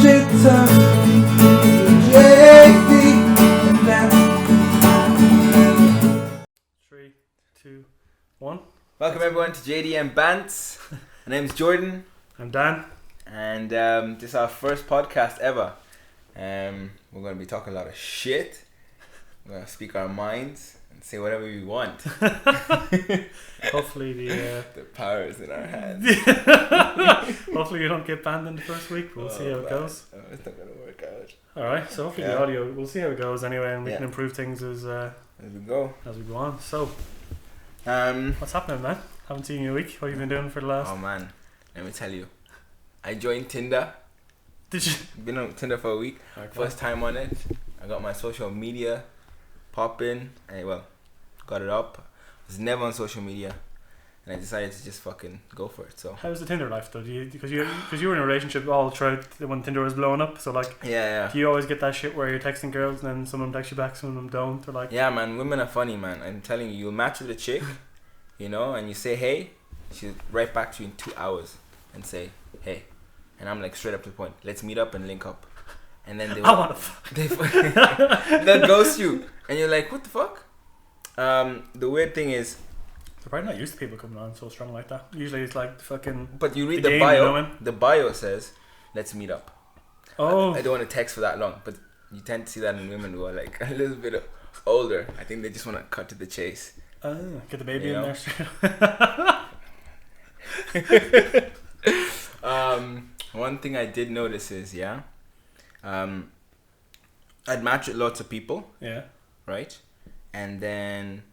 shit ton. JD and Bants. 3, 2, 1. Welcome everyone to JD and Bants. My name's Jordan. I'm Dan. And this is our first podcast ever. We're going to be talking a lot of shit. We're going to speak our minds and say whatever we want. Hopefully the power is in our hands. hopefully you don't get banned in the first week. We'll see how it goes. Oh, it's not going to work out. Alright, so hopefully the audio, we'll see how it goes anyway, and we can improve things as we go on. So, what's happening, man? Haven't seen you in a week. What have you been doing for the last? Oh man, let me tell you. I joined Tinder. Did you? Been on Tinder for a week. Okay. First time on it. I got my social media popping. Got it up. I was never on social media, and I decided to just fucking go for it. So how's the Tinder life though? Because you were in a relationship all throughout when Tinder was blowing up. So like, yeah. do you always get that shit where you're texting girls and then some of them text you back, some of them don't? They're like, yeah, man. Women are funny, man. I'm telling you, you'll match with a chick, you know, and you say hey, she'll write back to you in 2 hours and say hey, and I'm like straight up to the point. Let's meet up and link up, and then they'll ghost you, and you're like, what the fuck? The weird thing is, they're probably not used to people coming on so strong like that. Usually it's like fucking. But you read the the game, bio. you know, the bio says, "Let's meet up." Oh. I don't want to text for that long, but you tend to see that in women who are like a little bit older. I think they just want to cut to the chase. Get the baby in there. One thing I did notice is, I'd match with lots of people. Yeah. Right? And then,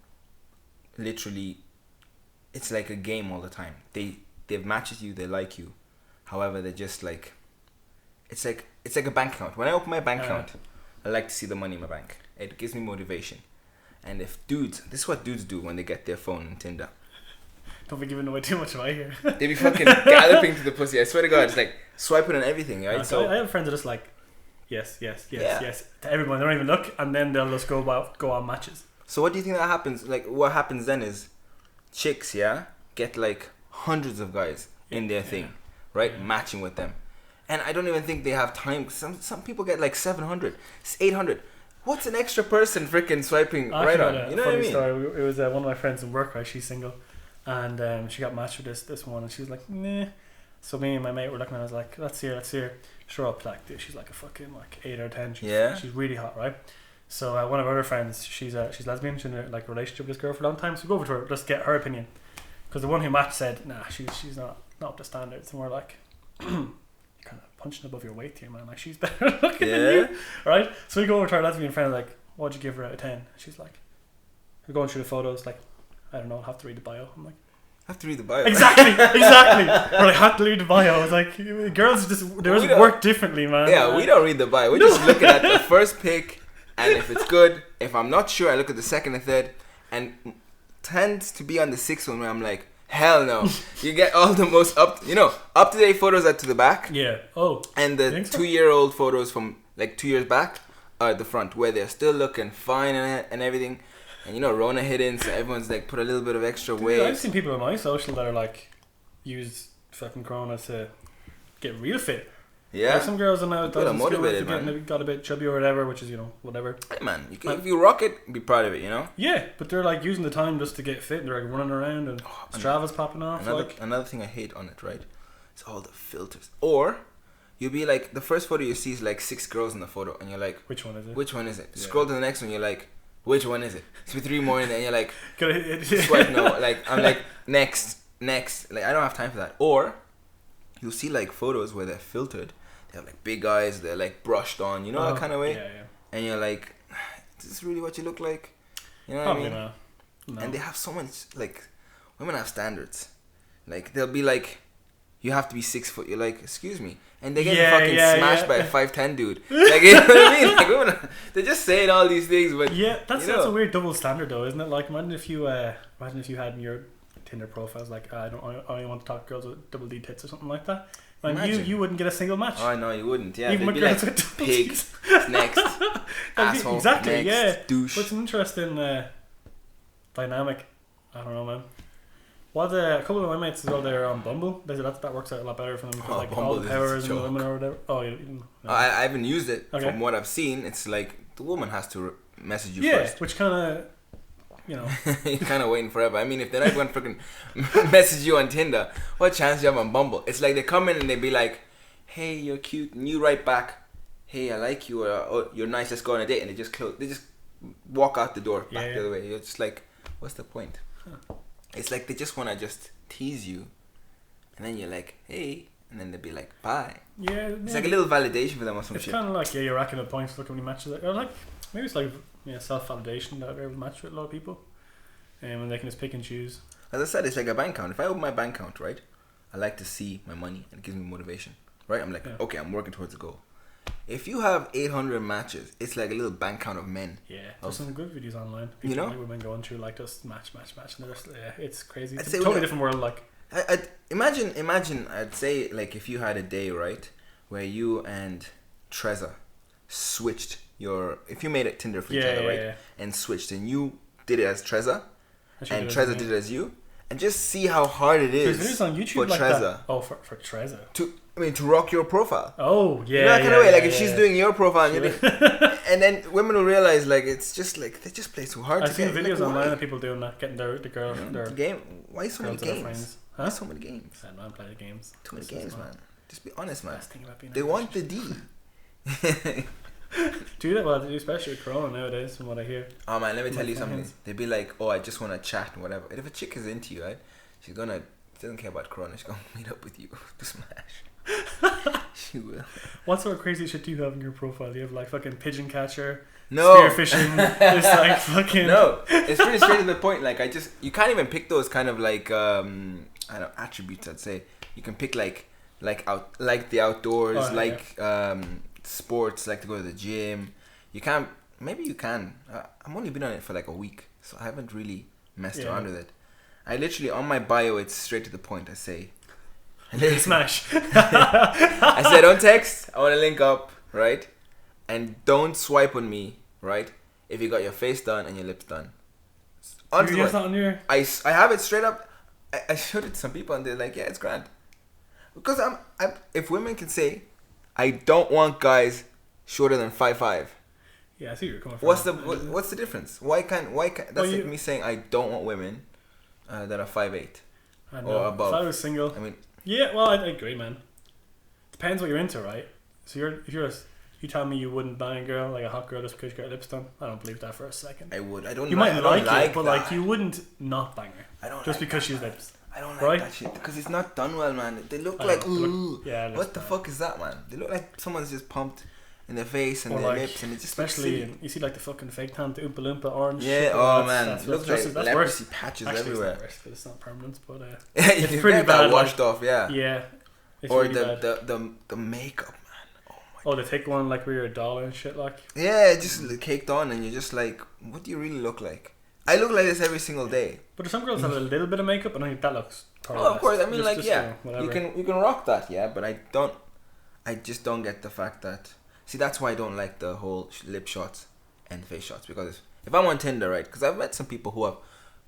literally, it's like a game all the time. They've matched with you, they like you. However, they're just like, it's like a bank account. When I open my bank account, I like to see the money in my bank. It gives me motivation. And if dudes, this is what dudes do when they get their phone on Tinder. Don't be giving away too much away here. They be fucking galloping to the pussy. I swear to God, it's like swiping on everything, right? So I have friends that are just like, yes, to everyone. They don't even look, and then they'll just go on matches. So what do you think that happens? Like, what happens then is chicks, get like hundreds of guys in their thing, right? Matching with them. And I don't even think they have time. Some people get like 700, 800. What's an extra person freaking swiping right on? You know what I mean? Story. It was one of my friends in work, right? She's single. And she got matched with this one, and she was like, nah. So me and my mate were looking, and I was like, let's see her. Sure, up like, dude, she's like a fucking like 8 or 10. She's really hot, right? So one of our other friends, she's lesbian. She's in a like relationship with this girl for a long time. So we go over to her, just get her opinion, because the one who matched said, nah, she's not up to standards, and we're like, you're kind of punching above your weight here, man. Like, she's better looking than you, right? So we go over to our lesbian friend, like, what'd you give her out of 10? She's like, we're going through the photos, like, I don't know, I'll have to read the bio. I'm like, have to read the bio. Exactly. Or I have to read the bio. I was like, girls just work differently, man. Yeah, we don't read the bio. We're just looking at the first pic, and if it's good, if I'm not sure, I look at the second and third, and tends to be on the sixth one where I'm like, hell no. You get all the most up to date photos at to the back. Yeah. Oh. And the 2-year-old photos from like 2 years back are at the front, where they're still looking fine and everything. And Rona hit in, so everyone's like put a little bit of extra weight. I've seen people on my social that are like, use fucking Corona to get real fit. Yeah. Like some girls are now motivated, man. Got a bit chubby or whatever, which is whatever. Hey man, if you rock it, be proud of it, Yeah, but they're like using the time just to get fit. And they're like running around and Strava's popping off. Another thing I hate on it, right? It's all the filters. Or you'll be like, the first photo you see is like 6 girls in the photo, and you're like, which one is it? Yeah. Scroll to the next one, you're like, which one is it? So 3 more in there, and you're like, swipe no. Like, I'm like, next. Like, I don't have time for that. Or you'll see like photos where they're filtered. They have like big eyes. They're like brushed on. That kind of way. Yeah. And you're like, is this really what you look like? You know what I mean? No. And they have so much, like, women have standards. Like, they'll be like, you have to be 6 foot. You're like, excuse me. And they get fucking smashed by a 5'10" dude. Like, you know what I mean? Like, women, they're just saying all these things, but that's a weird double standard though, isn't it? Like, imagine if you had in your Tinder profiles like, I only want to talk to girls with double D tits or something like that. And you wouldn't get a single match. Oh no, you wouldn't. Yeah, even with girls like, with pigs. Next, asshole. Exactly. Next, douche. But it's an interesting dynamic. I don't know, man. What a couple of my mates as well. They're on Bumble. They said that works out a lot better for them because like all Bumble the is power a is in the joke. women or whatever. Oh, you didn't know. I haven't used it. Okay. From what I've seen, it's like the woman has to message you yeah, first. which kind of, you know, You're kind of waiting forever. I mean, if they're not going to freaking message you on Tinder, what chance do you have on Bumble? It's like they come in and they be like, "Hey, you're cute," and you write back, "Hey, I like you," or "Oh, you're nice. Let's go on a date," and they just close. They just walk out the door back the other way. You're just like, what's the point? Huh. It's like they just want to just tease you, and then you're like, "Hey," and then they'll be like, "Bye." yeah. It's like a little validation for them or some It's shit. kind of like you're racking up points for how many matches. Or like maybe it's like self-validation that they're able to match with a lot of people, and they can just pick and choose. As I said, it's like a bank account. If I open my bank account, right, I like to see my money and it gives me motivation, right? I'm like, okay, I'm working towards a goal. If you have 800 matches, it's like a little bank account of men. Yeah, there's some good videos online. People, You know, like women going through like just match, and they're just, it's crazy. I'd It's say a totally different world. Like, I'd imagine. I'd say like if you had a day, right, where you and Trezor switched if you made it Tinder for each other, right, and switched, and you did it as Trezor, and Trezor did it as you, and just see how hard it is. There's videos on YouTube for like Trezor. that. Oh, for Trezor. To rock your profile. Oh yeah, You know that kind of way. Like if she's yeah. doing your profile, and, and then women will realize like it's just like they just play too hard. I've seen get, videos like, online of people doing that, getting the girl, their game. Why so many girls that are games? friends. Why so many games? I don't play the games. Too many games, man. Just be honest, man. Best thing about being They want the D. do that well, they do, especially with Corona nowadays, from what I hear. Oh man, let me My tell you something. friends. They'd be like, "Oh, I just want to chat and whatever." And if a chick is into you, right, she doesn't care about Corona. She's gonna meet up with you to smash. She will. What sort of crazy shit do you have in your profile? Do you have like fucking pigeon catcher, No. spearfishing? It's like fucking No, it's pretty straight to the point. Like you can't even pick those kind of like I don't know, attributes. I'd say you can pick like the outdoors, sports, like to go to the gym. You can't. Maybe you can. I've only been on it for like a week, so I haven't really messed around with it. I literally on my bio, it's straight to the point. I say, smash. I say, don't text. I want to link up, right? And don't swipe on me, right? If you got your face done and your lips done. You have that on your... I have it straight up. I showed it to some people and they're like, yeah, it's grand. Because if women can say, I don't want guys shorter than 5'5". Yeah, I see where you're coming from. What's the difference? Why can't that's like me saying I don't want women that are 5'8" or above. If I was single, I mean, yeah, well, I agree, man. Depends what you're into, right? So you tell me you wouldn't bang a girl, like a hot girl, just because you got her lips done. I don't believe that for a second. I would. I don't. You like, might I don't like it, but that. like you wouldn't not bang her. I don't just like because that, she's man. lips. I don't like Right? that shit because it's not done well, man. They look I like know, ooh. yeah, it looks What the bad. fuck is that, man? They look like someone's just pumped in their face and Or their like, lips, and it just especially looks silly. you see like the fucking fake tan, the Oompa Loompa orange. Yeah. shit, Oh that's- man, that's it looks just- like that's leprosy worse. patches Actually, everywhere. it's not worse because it's not permanent, but It's pretty pretty bad, bad. like- Washed off, yeah. yeah. It's Or really bad. the makeup, man. Oh my. Oh, they take one like where you're a doll and shit, like. Yeah, it just caked on, and you're just like, what do you really look like? I look like this every single day. But some girls have a little bit of makeup, and I think that looks. Oh, of course. I mean, like, yeah, whatever. you can rock that, yeah. But I just don't get the fact that. See, that's why I don't like the whole lip shots and face shots, because if I'm on Tinder, right? Because I've met some people who have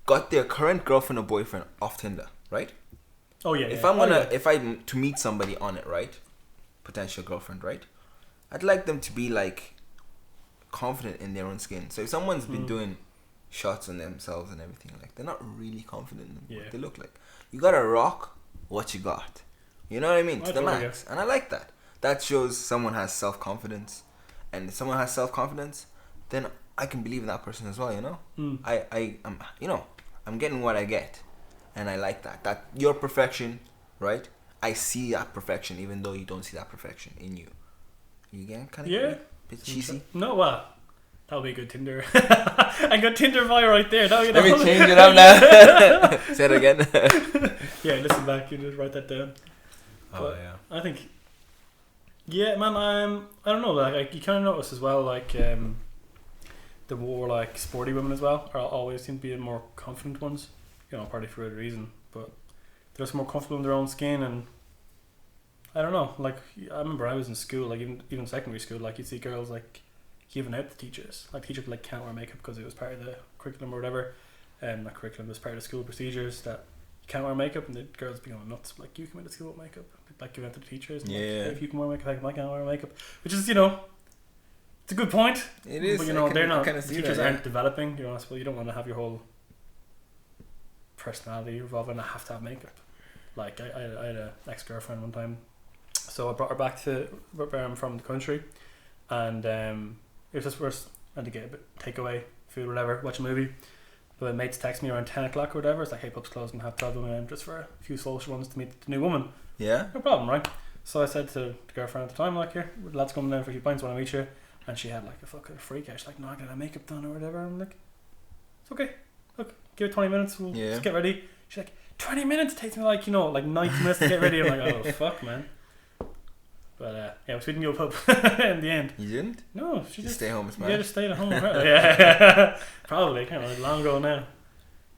got their current girlfriend or boyfriend off Tinder, right? Oh yeah. If yeah. I'm gonna, if I'm to meet somebody on it, right? Potential girlfriend, right? I'd like them to be like confident in their own skin. So if someone's been doing shots on themselves and everything, like they're not really confident in what they look like. You gotta rock what you got. You know what I mean? To the max. And I like that. That shows someone has self-confidence. And if someone has self-confidence, then I can believe in that person as well, you know? I'm you know, I'm getting what I get. And I like that. That your perfection, right? I see that perfection even though you don't see that perfection in you. You get kind of a bit cheesy? No, that would be a good Tinder. I got Tinder bio right there. Now you know. Let me change it up now. Say it again. Yeah, listen back. You just write that down. Oh, But yeah. I think. Yeah, man. I don't know. Like you kind of notice as well, like the more like sporty women as well are always seem to be the more confident ones. You know, partly for a good reason, but they're just more comfortable in their own skin, and I don't know. Like I remember I was in school, like even secondary school, like you'd see girls like giving out to teachers. Like teachers like can't wear makeup because it was part of the curriculum or whatever. Not curriculum, it was part of the school procedures that can't wear makeup, and the girls be going nuts. Like, you come into school with makeup, like giving it to the teachers. And Yeah. Like, if you can wear makeup, I can't wear makeup, which is, you know, it's a good point. It is. But you know, they're not. Kind of see Teachers that, yeah. aren't developing. You know, well, you don't want to have your whole personality revolve and I have to have makeup. Like I had an ex-girlfriend one time, so I brought her back to where I'm from, the country, and it was just worse. I had to get a bit takeaway food, whatever, watch a movie. But my mates text me around 10 o'clock or whatever. It's like, hey, pub's closed and have 12 women in just for a few social ones to meet the new woman. Yeah. No problem, right? So I said to the girlfriend at the time, like, here, the lads coming down for a few pints, want to meet you. And she had like a fucking freak out. She's like, no, I got my makeup done or whatever. I'm like, it's okay. Look, give it 20 minutes. We'll just get ready. She's like, 20 minutes takes me like, you know, like 90 minutes to get ready. I'm like, oh, fuck, man. But yeah, we didn't go pub in the end. You didn't? No, she just stay home, man. Yeah, just stayed at home. Yeah, probably. Kind of long ago now.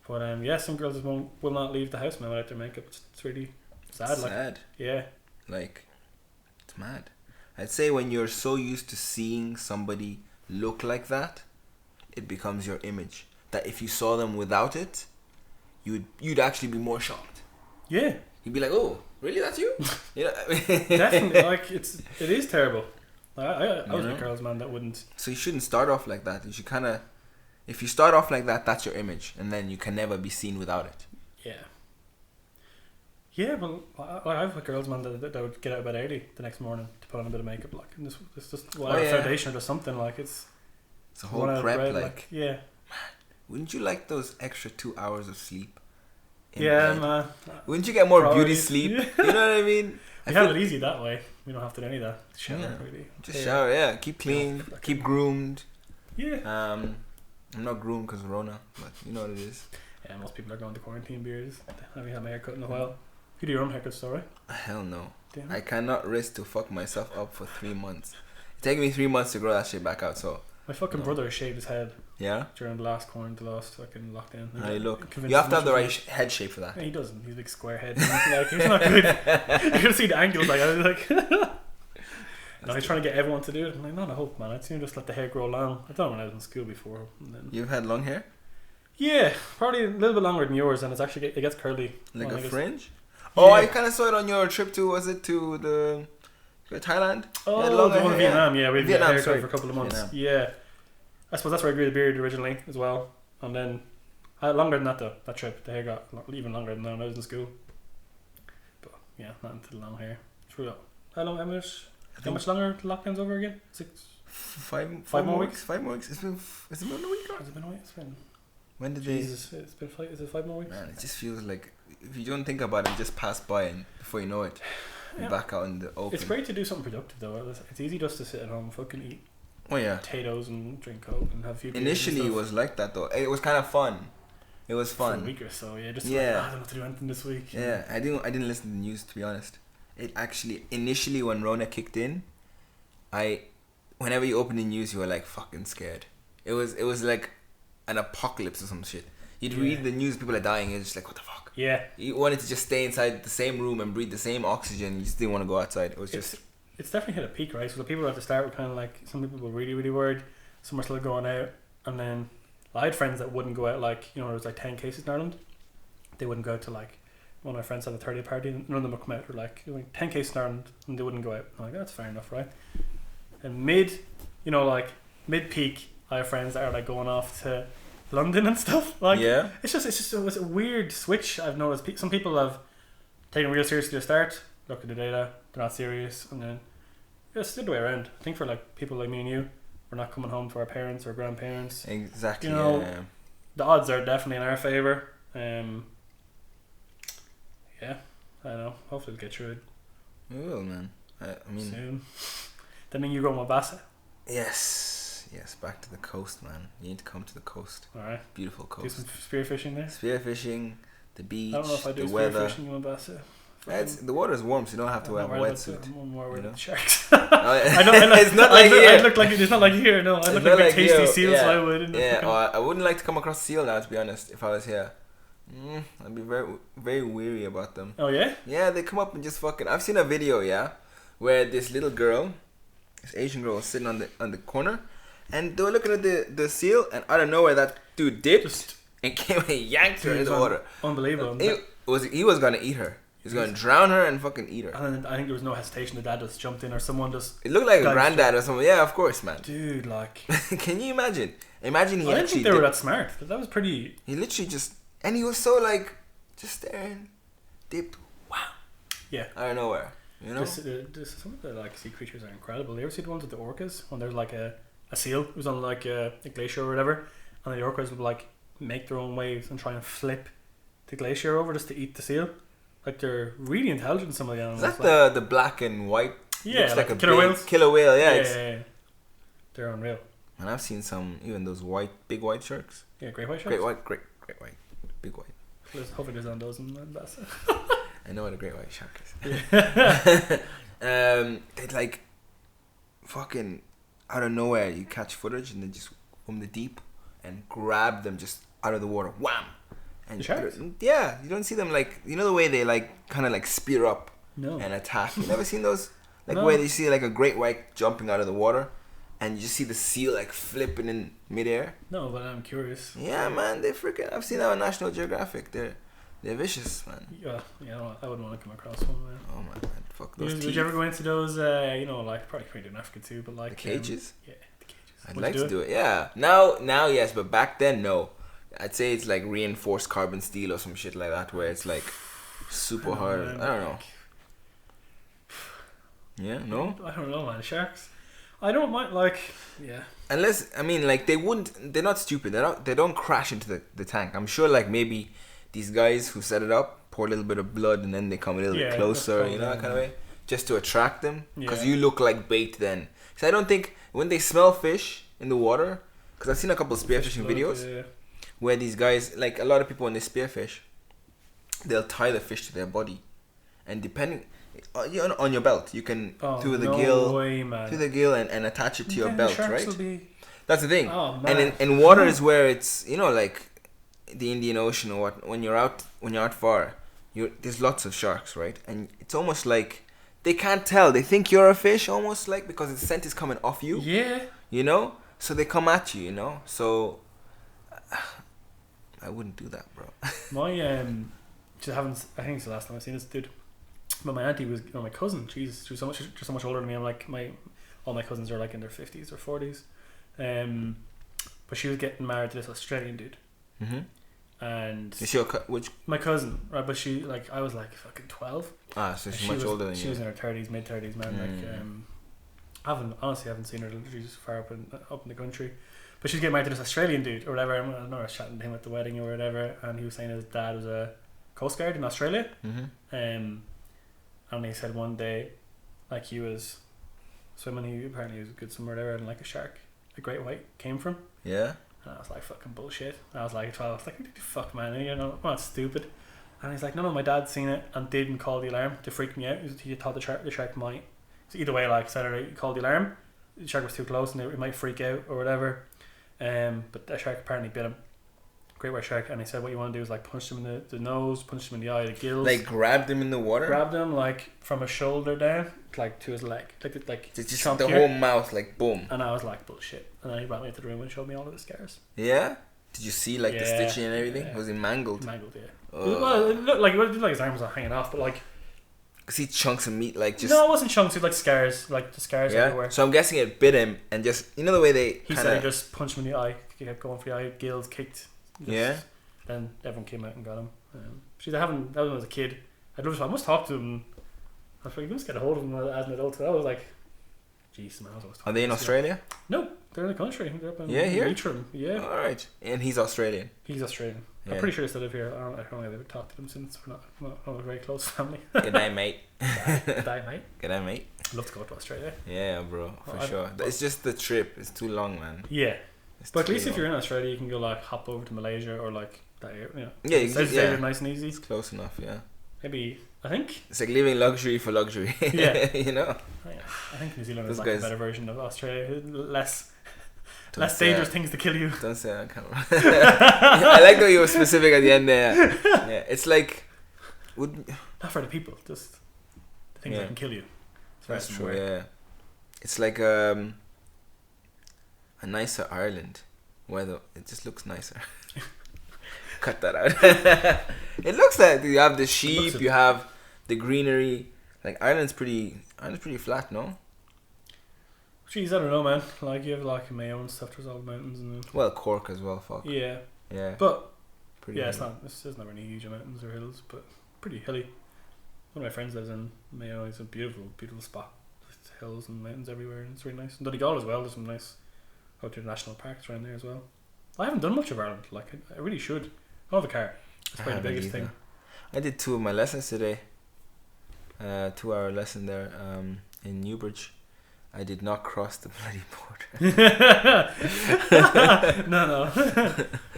But yeah, some girls just will not leave the house now without their makeup. It's really sad. Sad. Yeah. Like, it's mad. I'd say when you're so used to seeing somebody look like that, it becomes your image. That if you saw them without it, you'd actually be more shocked. Yeah. You'd be like, oh, really? That's you? You know? Definitely. Like, it is terrible. I was a girl's man that wouldn't. So you shouldn't start off like that. You should kind of, if you start off like that, that's your image, and then you can never be seen without it. Yeah. Yeah, but I have a girl's man that would get out of bed early the next morning to put on a bit of makeup, like, and it's just foundation or just something, like, it's a whole prep, like yeah. Wouldn't you like those extra 2 hours of sleep? Yeah, man. Wouldn't you get more Priorities. beauty sleep? You know what I mean? We have it easy that way. We don't have to do any of that. Shower, really. Just shower, yeah. Keep clean, keep groomed. Yeah. I'm not groomed because of Rona, but you know what it is. Yeah, most people are going to quarantine beers. I haven't had my haircut in a while. You do your own haircut, story? Hell no. Damn. I cannot risk to fuck myself up for 3 months. It's taking me 3 months to grow that shit back out, so. My fucking brother shaved his head. Yeah? During the last fucking lockdown. How you look? You have to have the right head shape for that. Yeah, he doesn't. He's a big square head. Like, he's not good. You can see the angles. Like, I was like, no, he's trying to get everyone to do it. I'm like, not a hope, man. I'd sooner just let the hair grow long. I've done it when I was in school before. And then, you've had long hair? Yeah, probably a little bit longer than yours, and it gets curly. Like a fringe? Yeah. Oh, I kind of saw it on your trip to, was it to Thailand? Oh, the one in Vietnam, yeah. We had a haircut for a couple of months. Vietnam. Yeah. I suppose that's where I grew the beard originally as well. And then, I had longer than that though, that trip. The hair got even longer than that when I was in school. But yeah, not into the long hair. True. How much longer the lockdown's over again? 5 more weeks? 5 more weeks? Has it been a week? Has it been a week? It's been... When did Jesus, it's been is it 5 more weeks? Man, it just feels like if you don't think about it, just pass by, and before you know it, you're back out in the open. It's great to do something productive though. It's easy just to sit at home and fucking eat potatoes and drink coke and have a few beers. Initially it was like that though. It was kind of fun. It was fun. For a week or so, yeah. Just like, I don't have to do anything this week. Yeah, I didn't listen to the news, to be honest. It actually, initially when Rona kicked in, whenever you open the news, you were like fucking scared. It was like an apocalypse or some shit. You'd read the news, people are dying, and it's just like, what the fuck? Yeah. You wanted to just stay inside the same room and breathe the same oxygen. You just didn't want to go outside. It was It's definitely hit a peak, right? So the people at the start were kind of like, some people were really, really worried. Some were still going out. And then I had friends that wouldn't go out, like, you know, there was like 10 cases in Ireland. They wouldn't go out to, like, one of my friends had a 30th party, and none of them would come out. They're like, 10 cases in Ireland, and they wouldn't go out. I'm like, that's fair enough, right? And mid-peak, I have friends that are like going off to London and stuff. Like, it's a weird switch. I've noticed some people have taken real seriously to start, look at the data, they're not serious, and then it's the other way around. I think for like people like me and you, we're not coming home to our parents or grandparents. Exactly. You know, the odds are definitely in our favour. Yeah, I don't know. Hopefully we'll get through it. We will, man. I mean, soon. That mean you go Mombasa? Yes, back to the coast, man. You need to come to the coast. Alright. Beautiful coast. Do some spearfishing there? Spearfishing, the beach, I don't know if I do the weather. spearfishing in Mombasa. The water is warm, so you don't have to wear a wetsuit. I'm more worried about the sharks. It's not like here. It's not like here, no. I look like a tasty seal, so I would. I wouldn't like to come across seal now, to be honest, if I was here. I'd be very, very weary about them. Oh, yeah? Yeah, they come up and just fucking... I've seen a video, where this little girl, this Asian girl, was sitting on the corner, and they were looking at the seal, and out of nowhere, that dude dipped and came and yanked her in the water. Unbelievable. he was gonna eat her. He was gonna drown her and fucking eat her. And I think there was no hesitation. The dad just jumped in, or someone just. It looked like a dived granddad or something. Yeah, of course, man. Dude, like. Can you imagine? Imagine he I didn't actually think they were that smart. That was pretty. He literally just, and he was so like, just staring, dipped, wow. Yeah. Out of nowhere, you know. Some of the like sea creatures are incredible. You ever see the ones with the orcas when there's like a seal who's on like a glacier or whatever, and the orcas will like make their own waves and try and flip the glacier over just to eat the seal. Like they're really intelligent. Some of the animals. Is that the black and white? Yeah, looks like a killer big whales. Killer whale, yeah. Yeah. They're unreal. And I've seen some, even those big white sharks. Yeah, great white sharks. Great white, big white. Hopefully there's on those in Bass. I know what a great white shark is. Yeah. They'd like fucking out of nowhere. You catch footage and then just from the deep and grab them just out of the water. Wham! And the sharks? Yeah, you don't see them like, you know the way they like kind of like spear up and attack. You never seen those like No. where you see like a great white jumping out of the water and you just see the seal like flipping in midair. No, but I'm curious. Yeah, man, they freaking. I've seen that on National Geographic. They're vicious, man. Yeah, I wouldn't want to come across one, man. Oh man, fuck those teeth. Would you ever go into those? Like probably do in Africa too, but like The cages? Yeah, the cages. I'd Would like you to do it. Yeah. Now, yes, but back then, no. I'd say it's like reinforced carbon steel or some shit like that, where it's like super hard. Man, I don't know. Yeah, no. I don't know, man. Sharks. I don't mind. Like, yeah. Unless I mean, like they wouldn't. They're not stupid. They don't crash into the tank. I'm sure, like maybe these guys who set it up pour a little bit of blood and then they come a little bit closer, you know, that kind of way, just to attract them. Because you look like bait then. So I don't think when they smell fish in the water, because I've seen a couple of spearfishing videos where these guys, like a lot of people when they spearfish, they'll tie the fish to their body, and depending on your belt, you can through the gill and attach it to your belt, right? That's the thing. Oh, and in water is where it's, you know, like the Indian Ocean or what, when you're out far, there's lots of sharks, right? And it's almost like they can't tell. They think you're a fish almost, like, because the scent is coming off you. Yeah. You know? So they come at you, you know? So I wouldn't do that, bro. I think it's the last time I've seen this dude. But my auntie was, my cousin, she was so much older than me. I'm like, all my cousins are like in their 50s or 40s. But she was getting married to this Australian dude. Mm-hmm. And is she my cousin, right? But she, like, I was like fucking 12. So she's much older than you. She was in her 30s, mid 30s, man. I haven't seen her. She's far up in the country. But she's getting married to this Australian dude or whatever. I know I was chatting to him at the wedding or whatever, and he was saying his dad was a Coast Guard in Australia. Mm-hmm. And he said one day, like, he was swimming. He apparently was a good swimmer or whatever, and like a great white came from. Yeah. And I was like, fucking bullshit. I was like 12. I was like, fuck, man, you know, I'm not stupid. And he's like, no, my dad's seen it and didn't call the alarm to freak me out. He thought the shark might. So either way, like, Saturday, he called the alarm. The shark was too close and it might freak out or whatever. But the shark apparently bit him. Great white shark. And he said, what you want to do is like punch him in the nose, punch him in the eye, the gills. Like grabbed him in the water? Grabbed him like from his shoulder down, like to his leg. Like just the whole mouth, like boom. And I was like, bullshit. And then he brought me into the room and showed me all of the scars. Yeah? Did you see like the stitching and everything? Yeah. Was he mangled? Mangled, yeah. Well, it looked like his arms were hanging off, but like. See chunks of meat, like just. No, it wasn't chunks. It was like scars, like the scars everywhere. So I'm guessing it bit him, and just, you know the way they. He said he just punched him in the eye. He kept going for the eye. Gills kicked. Then everyone came out and got him. That was when I was a kid. I must talk to him. I was like, you must get a hold of him as an adult. I was like, jeez, man. Are they in Australia? No, they're in the country. They're up in here. Leitrim. Yeah. All right, and he's Australian. He's Australian. Yeah. I'm pretty sure they still live here. I don't know if I've talked to them since. We're not a very close family. G'day, mate. G'day, mate. G'day, mate. I'd love to go to Australia. Yeah, bro, for sure. It's just the trip. It's too long, man. Yeah. But at least if you're in Australia, you can go like hop over to Malaysia or like that area. You know. Yeah, you can, nice and easy. It's close enough, yeah. Maybe, I think. It's like living luxury for luxury. Yeah. You know? I think New Zealand is like a better version of Australia. Less dangerous things to kill you. Don't say that on camera. I like that you were specific at the end there. Yeah. It's like... Not for the people, just the things that can kill you. That's true, yeah. It's like a nicer Ireland. Where it just looks nicer. Cut that out. It looks like you have the sheep, you have the greenery. Like Ireland's pretty flat, no? Jeez, I don't know, man. Like you have like Mayo and stuff. There's all mountains and Well, Cork as well. Fuck. yeah, Yeah. but Pretty yeah, hilly. there's not really huge mountains or hills, but pretty hilly. One of my friends lives in Mayo. It's a beautiful, beautiful spot. There's hills and mountains everywhere, and it's really nice. And Donegal as well. There's some nice out there national parks around there as well. I haven't done much of Ireland. Like I really should. I don't have a car. That's probably the biggest thing. I did 2 of my lessons today. 2-hour lesson there in Newbridge. I did not cross the bloody border. No.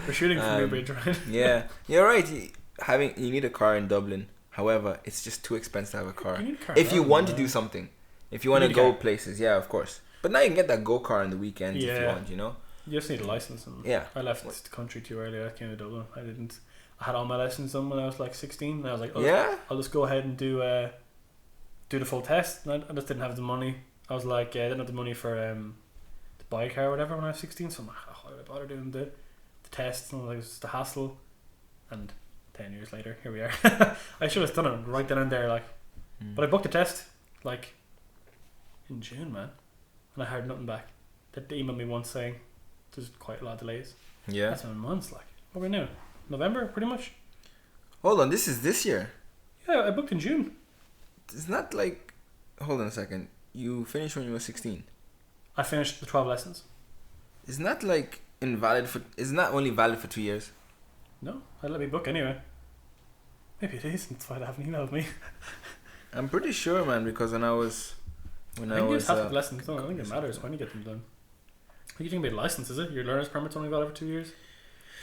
We're shooting from Newbridge, right? Yeah, you're right. You need a car in Dublin. However, it's just too expensive to have a car. You need a car If you in want to Dublin, do something, if you want to go places, yeah, of course. But now you can get that go-car on the weekends if you want, you know? You just need a license. And Yeah. I left the country too early. I came to Dublin. I had all my lessons done when I was like 16. And I was like, I'll just go ahead and do the full test. And I just didn't have the money. I was like, I didn't have the money for to buy a car or whatever when I was 16. So I'm like, why would I bother doing the test? And I was like, it's just the hassle. And 10 years later, here we are. I should have done it right then and there, like. But I booked the test like in June, man, and I heard nothing back. They emailed me once saying there's quite a lot of delays. Yeah. That's been months, like. What are we now? November, pretty much. Hold on, this is this year. Yeah, I booked in June. It's not like. Hold on a second. You finished when you were 16. I finished the 12 lessons. Isn't that like invalid for? Isn't that only valid for 2 years? No, I let me book anyway. Maybe it is. That's why they haven't emailed me. I'm pretty sure, man, because when I was I think you just have the lessons done. I don't think it matters when you get them done. What do you think about license? Is it your learner's permit's only valid for 2 years?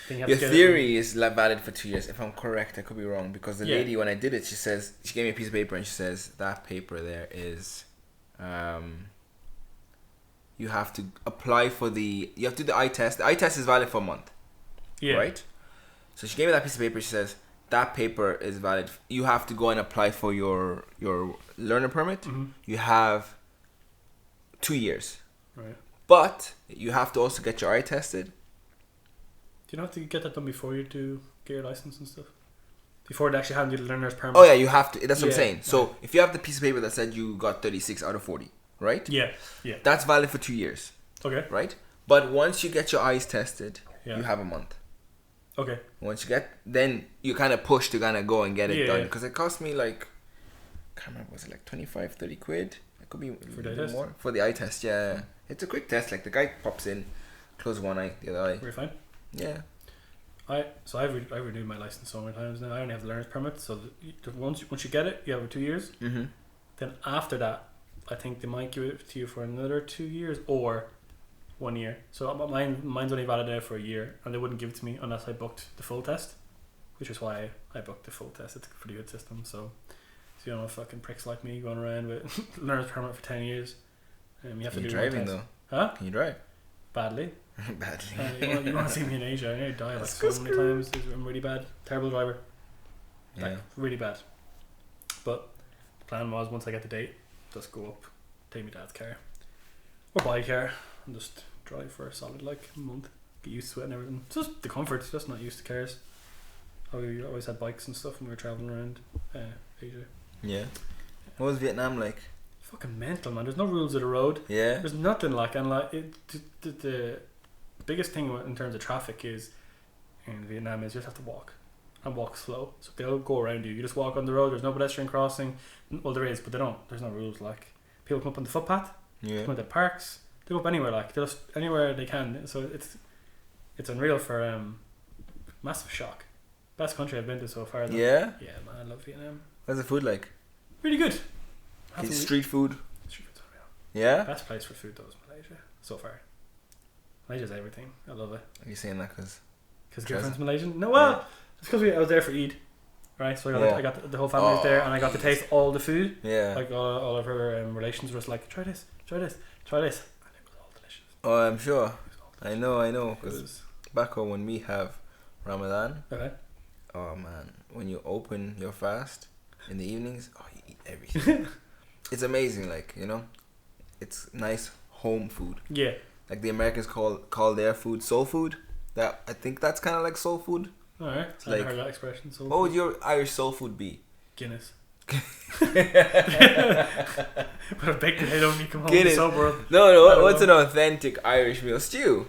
Your theory is valid for 2 years. If I'm correct, I could be wrong, because the lady, when I did it, she gave me a piece of paper and she says that paper there is, you have to apply for you have to do the eye test. The eye test is valid for a month, right? So she gave me that piece of paper. She says that paper is valid. You have to go and apply for your learner permit. Mm-hmm. You have 2 years, Right. but you have to also get your eye tested. Do you not have to get that done before you do get your license and stuff? Before they actually hand you the learner's permit? Oh yeah, you have to. That's what I'm Yeah. saying. So if you have the piece of paper that said you got 36 out of 40, right? Yeah. That's valid for 2 years, Okay. right? But once you get your eyes tested, Yeah. you have a month. Okay. Once you then you kind of push to kind of go and get it done. Yeah. Because it cost me like, I can't remember, was it like 25, 30 quid? It could be For a the eye little test? more. For the eye test, yeah. It's a quick test. Like the guy pops in, closes one eye, the other eye. We're fine. Yeah. I've renewed my license so many times now. I only have the learner's permit, so once you get it, you have it 2 years. Mm-hmm. Then after that, I think they might give it to you for another 2 years or 1 year. So mine's only valid now for a year, and they wouldn't give it to me unless I booked the full test, which is why I booked the full test. It's a pretty good system. So you know, fucking pricks like me going around with learner's permit for 10 years. You have Can to you do driving one though? test. Huh? Can you drive? Badly. Badly. You want to see me in Asia? I die like so many times. I'm really bad. Terrible driver. Yeah. Like, really bad. But the plan was, once I get the date, just go up, take my dad's car, or buy a car, and just drive for a solid like month. Get used to it and everything. It's just the comfort. Just not used to cars. I always had bikes and stuff when we were traveling around Asia. Yeah. What was Vietnam like? Fucking mental, man. There's no rules of the road. Yeah. There's nothing like, and like the biggest thing in terms of traffic is in Vietnam is you just have to walk and walk slow. So they'll go around you. You just walk on the road. There's no pedestrian crossing. Well, there is, but they don't. There's no rules. Like people come up on the footpath. Yeah. Come up the parks. They go up anywhere. Like they just anywhere they can. So it's unreal for massive shock. Best country I've been to so far. Though. Yeah. Yeah, man, I love Vietnam. What's the food like? Really good. Street food. Street food's unreal. Yeah. Best place for food though is Malaysia so far. Malaysia's everything. I love it. Are you saying that because? Because girlfriend's Malaysian? No, well, it's because I was there for Eid, right? So I got the whole family was there, and I got to taste all the food. Yeah. Like all of her relations were just like, try this, try this, try this, and it was all delicious. Oh, I'm sure. I know. It Because was back home when we have Ramadan, okay. oh man, when you open your fast in the evenings, oh, you eat everything. It's amazing, like, you know, it's nice home food. Yeah. Like the Americans call their food soul food. That I think that's kind of like soul food. Alright, I like- never heard that expression. So What would your Irish soul food be? Guinness. With a baked potato when you come home Guinness. sober. No, I don't what's know. an authentic Irish meal? Stew.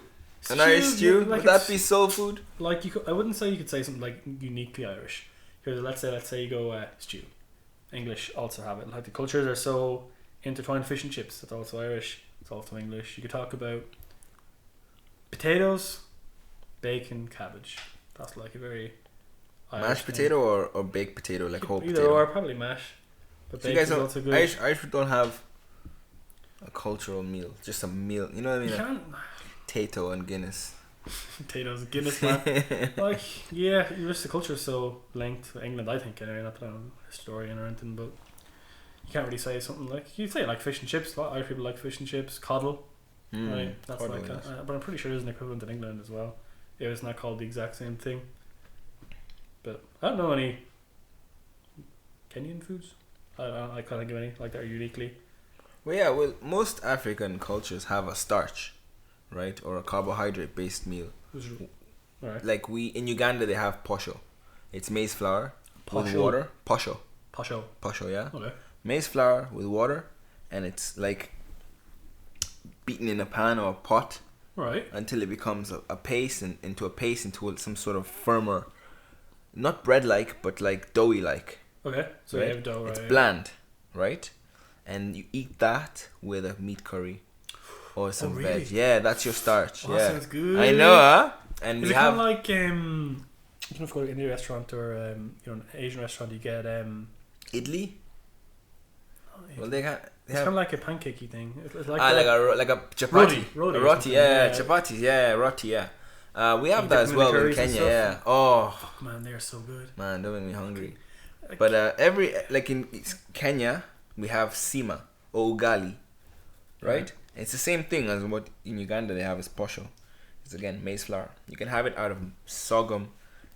An Irish stew? like Would that it's- be soul food? Like you could, I wouldn't say you could say something like uniquely Irish. Because let's say you go stew. English also have it. Like the cultures are so intertwined. Fish and chips. That's also Irish. It's also English. You could talk about potatoes, bacon, cabbage. That's like a very Irish Mashed thing. potato or baked potato, like whole Either potato? or, probably mash. But So you bacon guys is don't, also good. Irish don't have a cultural meal, just a meal. You know what I You mean? Like can't. potato and Guinness. Potatoes, Guinness, man. Like, yeah, just the culture is so linked to England, I think, anyway. Not that I'm a historian or anything, but you can't really say something like. You'd say like fish and chips. A lot of Irish people like fish and chips. Coddle, right? That's Coddle, like, yes. but I'm pretty sure there's an equivalent in England as well. It's not called the exact same thing. But I don't know any Kenyan foods. I can't think of any like that are uniquely. Well, yeah. Well, most African cultures have a starch, right, or a carbohydrate-based meal. Alright. Like in Uganda, they have posho. It's maize flour with Posho. water. Posho, Posho. yeah. Okay. Maize flour with water, and it's like beaten in a pan or a pot Right. until it becomes a paste, and into some sort of firmer, not bread-like, but like doughy-like. Okay. So Right? you have dough, right? It's bland, right? And you eat that with a meat curry or some really? veg. Yeah, that's your starch. Oh, yeah, that sounds good. I know, huh? And Is we it kind have of like you know, if you go to an Indian restaurant or an Asian restaurant, you get idli. Well, they have. it's kind of like a pancakey thing. It's like like a chapati. Roti A or roti, something, yeah, yeah. chapati, yeah, roti, yeah. We have You that dip as them in well the in curries and Kenya, stuff. yeah. Oh fuck, man, they're so good. man, don't make me hungry. Like, But in Kenya, we have sima or ugali, right? It's the same thing as what in Uganda they have is posho. It's again maize flour. You can have it out of sorghum,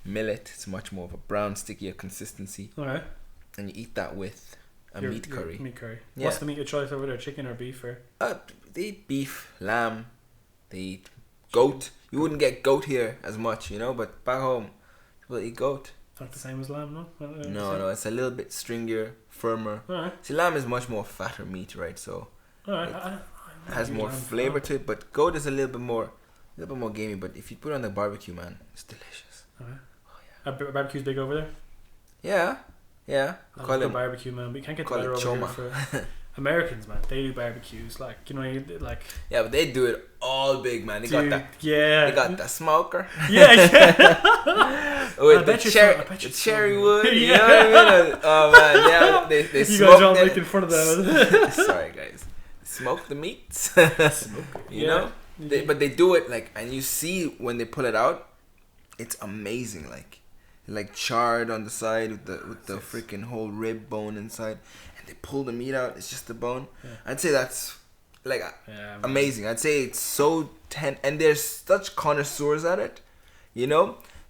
millet. It's much more of a brown, stickier consistency, okay, and you eat that with a meat curry. Meat curry. Yeah. What's the meat of choice over there? Chicken or beef or? They eat beef, lamb, they eat goat. You wouldn't get goat here as much, but back home, people eat goat. Not the same as lamb, no? No, it's a little bit stringier, firmer. Alright. See, lamb is much more fatter meat, right? So Alright. it has more flavor to it. But goat is a little bit more gamey. But if you put it on the barbecue, man, it's delicious. Okay. Barbecue's big over there? Yeah. I Call love it barbecue, man. But you can't get call better it over choma. here for Americans, man. They do barbecues like like. Yeah, but they do it all big, man. They Dude, got that. yeah. They got the smoker yeah. with I the bet you cherry, so- I bet you the so cherry good. wood. You Yeah. know what I mean? Oh man, they You smoke got John them. Wick in front of them. Sorry, guys. Smoke the meats. You Yeah. know, but they do it like, and you see when they pull it out, it's amazing. Like charred on the side with the freaking whole rib bone inside, and they pull the meat out. It's just the bone. Yeah. I'd say that's like Yeah, man. amazing. I'd say it's so and they're such connoisseurs at it,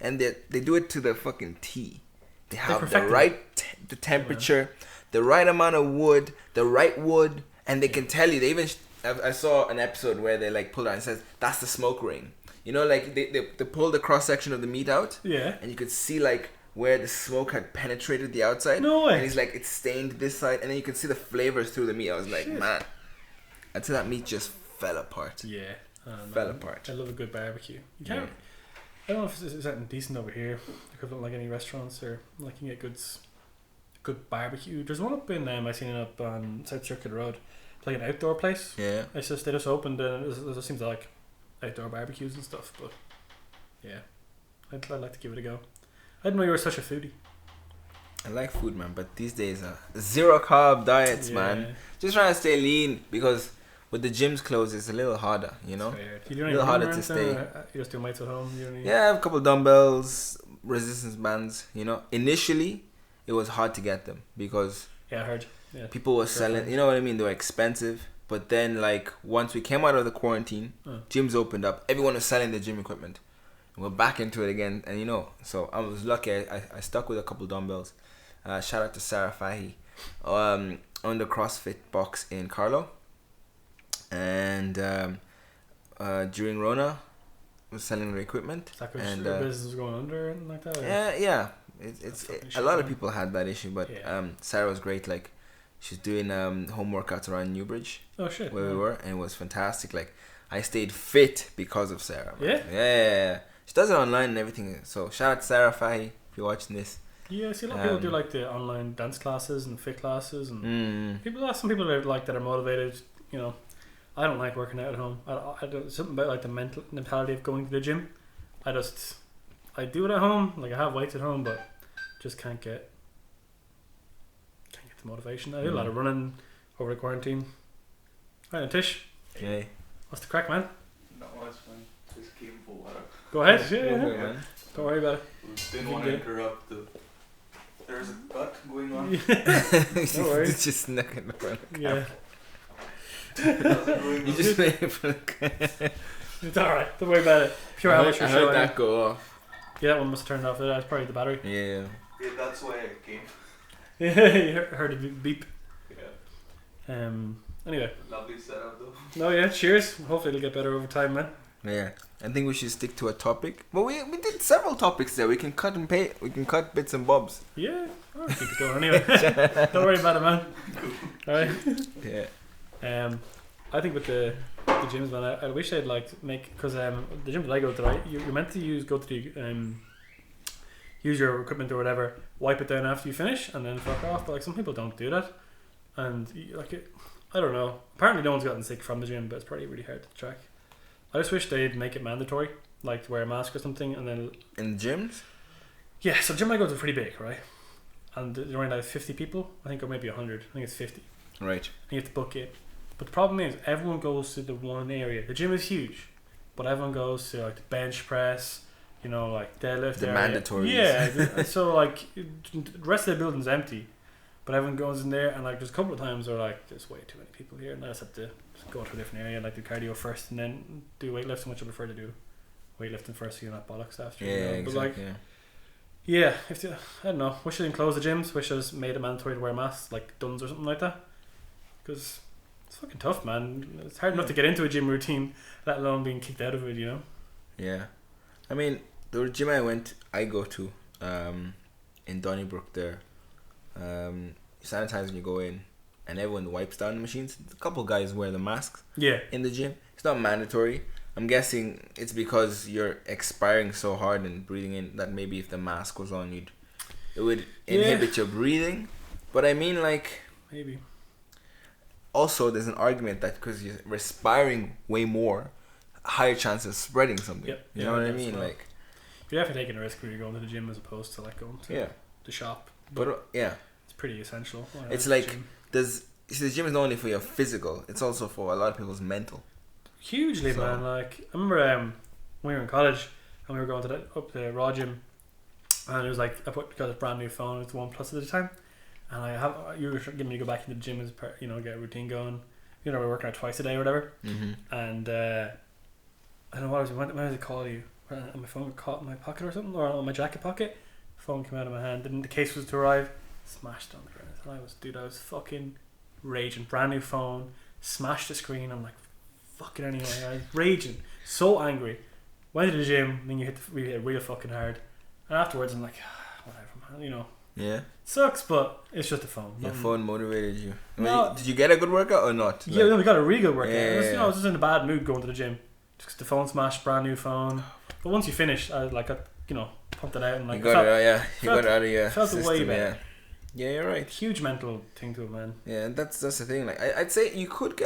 and they do it to the fucking T. They have the perfected right the temperature, the right amount of wood, the right wood, and they can tell you. They even I saw an episode where they like pull it out and it says that's the smoke ring. Like they pull the cross section of the meat out, Yeah. and you could see like where the smoke had penetrated the outside. No way. And he's like, it's stained this side, and then you can see the flavors through the meat. I was like, Shit. man, I'd say that meat just fell apart. Yeah. Fell apart. I love a good barbecue. You can't. I don't know if it's something decent over here, equivalent like any restaurants or like you can get good barbecue. There's one up in I seen it up on South Circuit Road, it's like an outdoor place. Yeah. They just opened and it seems to like outdoor barbecues and stuff. But yeah, I'd like to give it a go. I didn't know you were such a foodie. I like food, man, but these days, zero carb diets, Yeah. man. Just trying to stay lean because with the gyms closed, it's a little harder, It's weird. You do A any little harder running to or anything, stay. or you just do weights at home. You don't need... Yeah, I have a couple dumbbells, resistance bands. Initially, it was hard to get them because Yeah, I heard. Yeah. people were selling. You know what I mean? They were expensive. But then, like, once we came out of the quarantine, gyms opened up. Everyone was selling their gym equipment. And we're back into it again. And, so I was lucky. I stuck with a couple dumbbells. Shout out to Sarah Fahy on the CrossFit box in Carlo. And during Rona, was selling their equipment. Is that because and your business was going under and like that? Or? yeah. It's fucking a shit, lot of man. people had that issue, but Yeah. Sarah was great. Like, she's doing home workouts around Newbridge Oh shit. where we yeah. were, and it was fantastic. Like, I stayed fit because of Sarah. Man. Yeah? Yeah. She does it online and everything. So shout out to Sarah Fahy if you're watching this. Yeah, I see a lot of people do like the online dance classes and fit classes and some people are like that are motivated. You know, I don't like working out at home. I don't, something about like the mentality of going to the gym. I do it at home. Like I have weights at home, but just can't get the motivation. I did a lot of running over the quarantine. Right, Tish. Okay. What's the crack, man? Not much, man. Just came for water. Go ahead. Go Yeah. for it, man. Don't worry about it. Didn't You want do to it. interrupt the. There's a cut going on. No worries. It's just knocking the front. Yeah. How's it going You on? just made it for the It's alright. Don't worry about it. Pure amateur I show. heard that go off. Yeah, that one must have turned off. That's probably the battery. Yeah. Yeah, that's why I came. Yeah, you heard a beep. Yeah. Anyway. Lovely setup though. No, yeah, cheers. Hopefully it'll get better over time, man. Yeah. I think we should stick to a topic. But we did several topics there. We can cut and pay. We can cut bits and bobs. Yeah, I'll keep it going anyway. Don't worry about it, man. Alright. Yeah. I think with the gyms, man, I wish I'd like make because the gym that I go to, right, you're meant to use your equipment or whatever, wipe it down after you finish, and then fuck off. But like some people don't do that, and I don't know. Apparently, no one's gotten sick from the gym, but it's probably really hard to track. I just wish they'd make it mandatory, like to wear a mask or something, and then In gyms? yeah. So the gym I go to is pretty big, right? And they're only like 50 people, I think, or maybe 100. I think it's 50. Right. And you have to book it. But the problem is, everyone goes to the one area. The gym is huge, but everyone goes to like the bench press, you know, like deadlift. The area. mandatories. Yeah. So like, the rest of the building's empty, but everyone goes in there, and like, there's a couple of times where like, there's way too many people here, and I just have to go to a different area, like do cardio first, and then do weightlifting, which I prefer to do. Weightlifting first, so you're not bollocks after. Yeah, you know? exactly. But like, yeah, I don't know. Wish they didn't close the gyms. Wish they just made it mandatory to wear masks, like Duns or something like that. Because it's fucking tough, man. It's hard enough to get into a gym routine, let alone being kicked out of it, you know? Yeah. I mean, the gym I go to, in Donnybrook there, you sanitize when you go in, and everyone wipes down the machines. A couple guys wear the masks Yeah. in the gym. It's not mandatory. I'm guessing it's because you're expiring so hard and breathing in that maybe if the mask was on, it would inhibit your breathing. But I mean, like, Maybe. also there's an argument that because you're respiring way more, higher chance of spreading something. Yep. You Yeah, know what I that's mean? right. Like, You're definitely taking a risk when you're going to the gym as opposed to like going to yeah. the shop. But yeah, It's pretty essential. it's The like gym. the gym is not only for your physical; it's also for a lot of people's mental. Hugely, So- man. Like, I remember when we were in college and we were going to up the Raw gym, and it was like, got a brand new phone, it's OnePlus at the time, and you were giving me to go back into the gym as part, you know, get a routine going. You know, we're working out twice a day or whatever, and I don't know what when was it called you? And my phone got caught in my pocket or something, or on my jacket pocket. Phone came out of my hand, and the case was to arrive, smashed on the ground, and I was fucking raging. Brand new phone, smashed the screen. I'm like, fuck it anyway. I was raging, so angry. Went to the gym, and then we hit real fucking hard. And afterwards, I'm like, whatever, man. You know, Yeah. sucks, but it's just a phone. Your phone motivated you. No. Did you get a good workout or not? Yeah, no, we got a really good workout. Yeah. I was just in a bad mood going to the gym. Just 'cause the phone smashed, brand new phone. But once you finish, I pumped it out and like you got it. Yeah, you felt- got it out of your felt system. way better. Yeah, you're right. huge mental thing to it, man. Yeah, and that's the thing. Like, I'd say you could